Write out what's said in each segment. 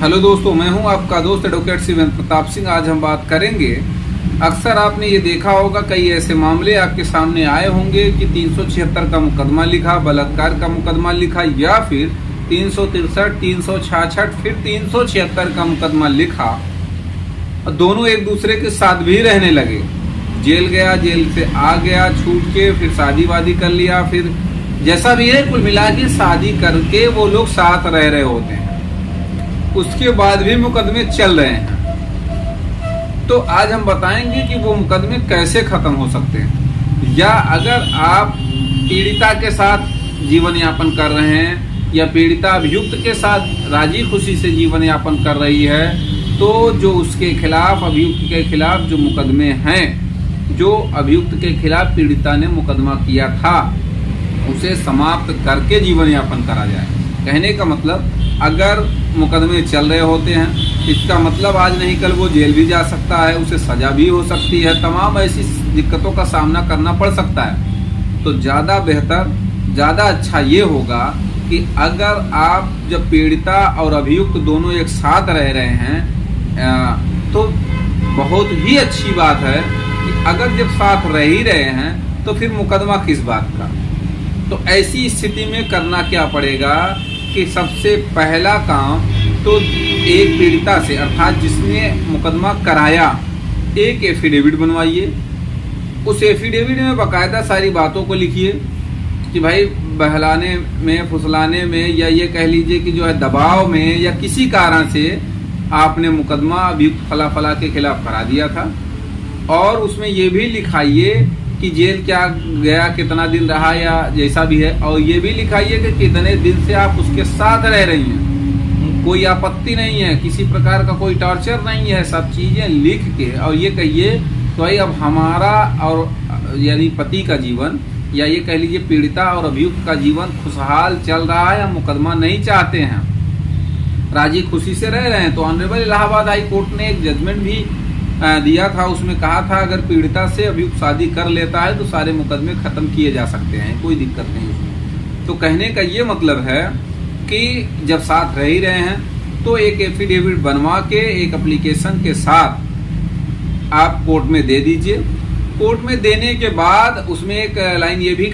Hello दोस्तों, मैं हूं आपका दोस्त एडवोकेट शिवेंद्र प्रताप सिंह। आज हम बात करेंगे, अक्सर आपने ये देखा होगा कई ऐसे मामले आपके सामने आए होंगे कि 376 का मुकदमा लिखा, बलात्कार का मुकदमा लिखा, या फिर 363, 366, फिर 376 का मुकदमा लिखा और दोनों एक दूसरे के साथ भी रहने लगे। जेल गया, जेल से आ गया छूट के, फिर शादी वादी कर लिया, फिर जैसा भी है कुल मिला के शादी करके वो लोग साथ रह रहे होते हैं, उसके बाद भी मुकदमे चल रहे हैं। तो आज हम बताएंगे कि वो मुकदमे कैसे खत्म हो सकते हैं, या अगर आप पीड़िता के साथ जीवन यापन कर रहे हैं या पीड़िता अभियुक्त के साथ राजी खुशी से जीवन यापन कर रही है, तो जो उसके खिलाफ, अभियुक्त के खिलाफ जो मुकदमे हैं, जो अभियुक्त के खिलाफ पीड़िता ने मुकदमा किया था, उसे समाप्त करके जीवन यापन करा जाए। कहने का मतलब, अगर मुकदमे चल रहे होते हैं, इसका मतलब आज नहीं कल वो जेल भी जा सकता है, उसे सजा भी हो सकती है, तमाम ऐसी दिक्कतों का सामना करना पड़ सकता है। तो ज़्यादा बेहतर, ज़्यादा अच्छा ये होगा कि अगर आप जब पीड़िता और अभियुक्त दोनों एक साथ रह रहे हैं, तो बहुत ही अच्छी बात है कि अगर जब साथ रह ही रहे हैं तो फिर मुकदमा किस बात का। तो ऐसी स्थिति में करना क्या पड़ेगा कि सबसे पहला काम तो एक पीड़िता से, अर्थात जिसने मुकदमा कराया, एक एफिडेविट बनवाइए। उस एफिडेविट में बाकायदा सारी बातों को लिखिए कि भाई बहलाने में, फुसलाने में, या ये कह लीजिए कि जो है दबाव में या किसी कारण से आपने मुकदमा अभियुक्त फला फला के खिलाफ करा दिया था। और उसमें ये भी लिखाइए कि जेल क्या गया, कितना दिन रहा, या जैसा भी है। और ये भी लिखाइए कि कितने दिन से आप उसके साथ रह रही हैं, कोई आपत्ति नहीं है, किसी प्रकार का कोई टॉर्चर नहीं है, सब चीजें लिख के। और ये कहिए तो भाई अब हमारा और यानी पति का जीवन, या ये कह लीजिए पीड़िता और अभियुक्त का जीवन खुशहाल चल रहा है, हम मुकदमा नहीं चाहते हैं, राजी खुशी से रह रहे हैं। तो ऑनरेबल इलाहाबाद हाई कोर्ट ने एक जजमेंट भी दिया था, उसमें कहा था अगर पीड़िता से अभियुक्त शादी कर लेता है तो सारे मुकदमे खत्म किए जा सकते हैं, कोई दिक्कत नहीं उसमें। तो कहने का ये मतलब है कि जब साथ रह ही रहे हैं तो एक एफिडेविट बनवा के, एक एप्लीकेशन के साथ आप कोर्ट में दे दीजिए। कोर्ट में देने के बाद उसमें एक लाइन ये भी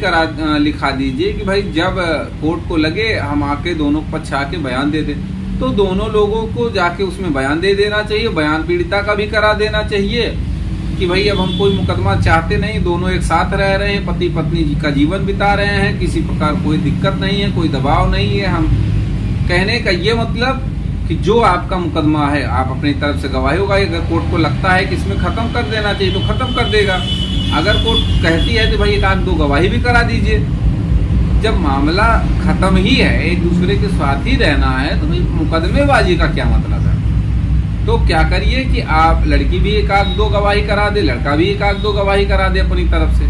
लिखा दीजिए कि भाई जब कोर्ट को लगे हम आके दोनों पक्ष आके बयान दे दें, तो दोनों लोगों को जाके उसमें बयान दे देना चाहिए। बयान पीड़िता का भी करा देना चाहिए कि भाई अब हम कोई मुकदमा चाहते नहीं, दोनों एक साथ रह रहे हैं, पति पत्नी का जीवन बिता रहे हैं, किसी प्रकार कोई दिक्कत नहीं है, कोई दबाव नहीं है। हम कहने का ये मतलब कि जो आपका मुकदमा है, आप अपनी तरफ से गवाही होगा, अगर कोर्ट को लगता है कि इसमें खत्म कर देना चाहिए तो खत्म कर देगा। अगर कोर्ट कहती है तो भाई एक आध दो गवाही भी करा दीजिए। जब मामला खत्म ही है, एक दूसरे के साथ ही रहना है, तो भाई मुकदमेबाजी का क्या मतलब है। तो क्या करिए कि आप, लड़की भी एक आध दो गवाही करा दे, लड़का भी एक आध दो गवाही करा दे, अपनी तरफ से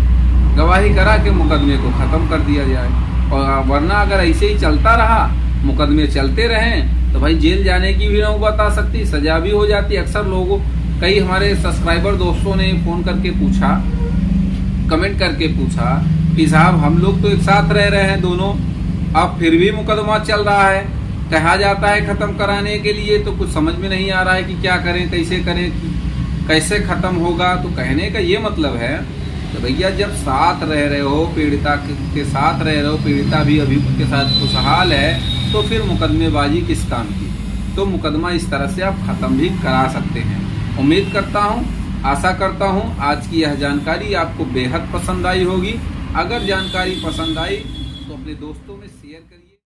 गवाही करा के मुकदमे को खत्म कर दिया जाए। और वरना अगर ऐसे ही चलता रहा, मुकदमे चलते रहें, तो भाई जेल जाने की भी नौबत आ सकती, सजा भी हो जाती। अक्सर लोगों, कई हमारे सब्सक्राइबर दोस्तों ने फोन करके पूछा, कमेंट करके पूछा कि साहब हम लोग तो एक साथ रह रहे हैं दोनों, अब फिर भी मुकदमा चल रहा है, कहा जाता है खत्म कराने के लिए, तो कुछ समझ में नहीं आ रहा है कि क्या करें, कैसे करें, कैसे खत्म होगा। तो कहने का ये मतलब है कि भैया जब साथ रह रहे हो, पीड़िता के साथ रह रहे हो, पीड़िता भी अभियुक्त के साथ खुशहाल है, तो फिर मुकदमेबाजी किस काम की। तो मुकदमा इस तरह से आप खत्म भी करा सकते हैं। उम्मीद करता हूँ, आशा करता हूँ आज की यह जानकारी आपको बेहद पसंद आई होगी। अगर जानकारी पसंद आई तो अपने दोस्तों में शेयर करिए।